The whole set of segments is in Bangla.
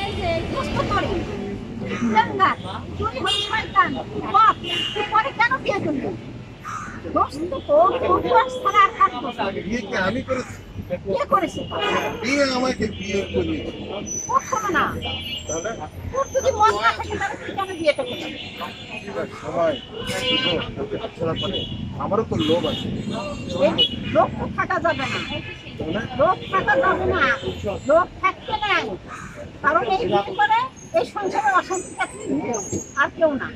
এই যে দুষ্ট করে কুলাঙ্গার চুরি হচ্ছে শয়তান বাপ পরে কেন বিয়ে করলি দোস্ত তো তোর ছাড়া আর কাজ বিয়ে কি আমি করেছি? কে করেছে বিয়ে আমাকে বিয়ে করিয়েছে। কখনো না তাহলে তোর যদি মন না থাকে তাহলে তুই কেন বিয়েটা করছিস সবাই ছাড়া পারে, আমারও তো লোভ আছে। লোক তো থাকা যাবে না লোক থাকা যাবে না লোক থাকতে নাই কারণ এই বিয়ে করে এই সংসারে অশান্তি থাকলে আর কেউ না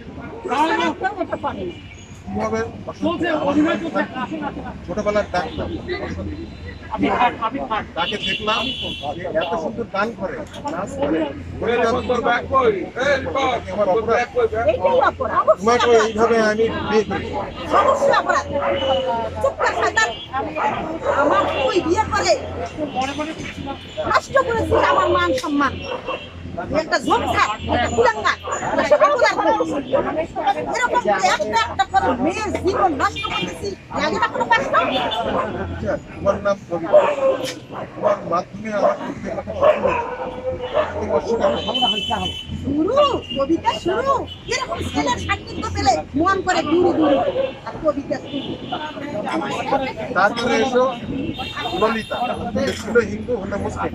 কেউ এটা করে না কিভাবে ছোটবেলার ডাকতাম তাকে দেখলাম যে এত সুন্দর গান করে নাচ করে আমার অপরাধ। এইটাই অপরাধ তোমাকে এইভাবে আমি বিয়ে করি। অবশ্যই অপরাধ চুপ কর শয়তান আমার তুই বিয়ে করে নষ্ট করেছিস আমার মান সম্মান একটা ঝোঁকঝাক একটা কুলাঙ্গার এরকম করে একটা করে মেয়ের জীবন নষ্ট করতেছি লাগে না কোনো কষ্ট আচ্ছা, তোমার নাম কবিতা, তোমার মাধ্যমে আমার শুরু কবিতা শুরু এরকম ছেলের সান্নিধ্য পেলে মন করে দূর দূর আর কবিতা শুরু তারপরে এসো ললিতা, ছিল হিন্দু হলে মুসলিম।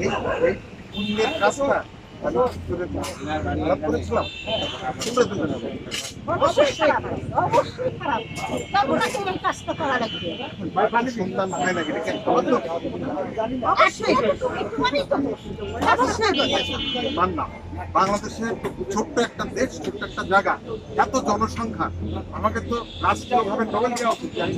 এই এই পুণ্যের কাজটা আমি খারাপ করেছিলাম। তোমরা দুজনে অবশ্যই খারাপ অবশ্যই খারাপ তখন এই কাজটা করা লাগবে সন্তান হয় না, এটা কি আমার দোষ? অবশ্যই অবশ্যই মানলাম বাংলাদেশের ছোট্ট একটা দেশ, ছোট্ট একটা জায়গা, এত জনসংখ্যা, আমাকে তো রাষ্ট্রীয়ভাবে নোবেল দেওয়া উচিত যে আমি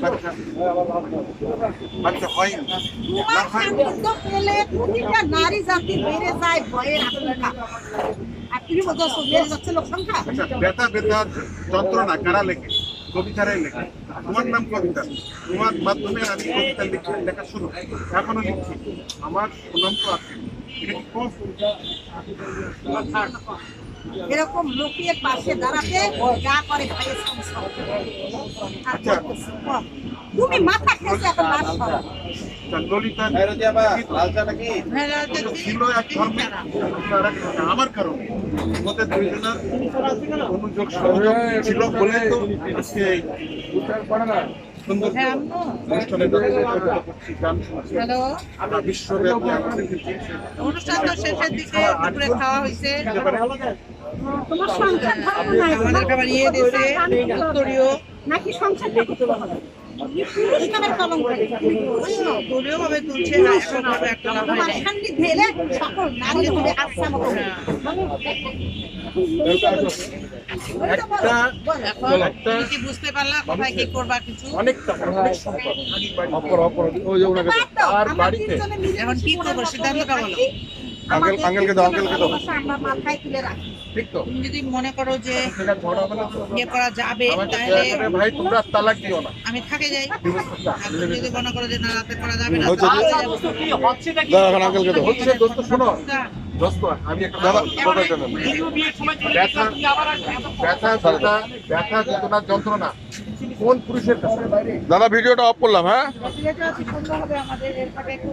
বাচ্চা হয়নি না তোমার সান্নিধ্য পেলে প্রতিটা নারী জাতি বেড়ে যায় ভয়ের আশঙ্কা আর তুমি বলছো বেড়ে যাচ্ছে লোক সংখ্যা আচ্ছা, ব্যথা ব্যথার যন্ত্রণা কারা লেখে? কবিতারাই লেখে। তোমার নাম কবিতা, তোমার মাধ্যমে আমি কবিতা লেখা শুরু, এখনো লিখছি, আমার সুনাম তো আছে। এটা কি কম? এরকম লোকের পাশে দাঁড়াতে যা করে ভাইয়ের সংসার আর করতেছে, কম। তুমি মাথা খেয়েছো এখন লাশ সরো। ললিতা ছিল এক ধর্মের, আমার কারণে আমাদের দুইজনের অনুযোগ সহযোগ ছিল বলে তো আজকে এই সুন্দর অনুষ্ঠানে গান শুনছি। হ্যালো, আমরা বিশ্বব্যাপী আমাদের কিন্তু অনুষ্ঠান তো শেষের দিকে দুপুরে খাওয়া হয়েছে। তোমার সংসার ধর্ম নাই আমাদের খাবার ইয়ে দিয়েছে উত্তরীয় নাকি সংসারটা করতে হবে পুরুষ নামের কলঙ্ক দলীয় ভাবে তুলছে এখন ভাবে একটা লাভ তোমার হয় সান্নিধ্যে এলে সকল নারী হবে আচ্ছা মতো এখন তুমি কি বুঝতে পারলা কোথায় কি করবা কিছু অনেকটা অনেক সম্পদ ওই যে ওনাকে আর বাড়িতে এখন কি করবো সিদ্ধান্তটা বলো। আঙ্কেলকে দাও, আঙ্কেলকে দাও। আমরা মাথায় তুলে রাখি ঠিক তো? তুমি যদি মনে করো যে সেটা ঝড় হবে না তো? ইয়ে করা যাবে আমাকে তাহলে দয়া করে ভাই তোমরা তালাক দিও না। আমি থাকে যাই। আর তুমি যদি মনে করো যে না রাতে করা যাবে না হচ্ছে তাহলে যাবো। এখন আঙ্কেলকে দাও। হচ্ছে দোস্ত শোনো, দোস্ত আমি একটা দাদা ব্যথা ব্যথা ব্যথা ব্যথা যন্ত্রণা যন্ত্রণা কোন পুরুষের কাছে? দাদা ভিডিওটা অফ করলাম, হ্যাঁ। সুন্দর হবে আমাদের এর সাথে একটু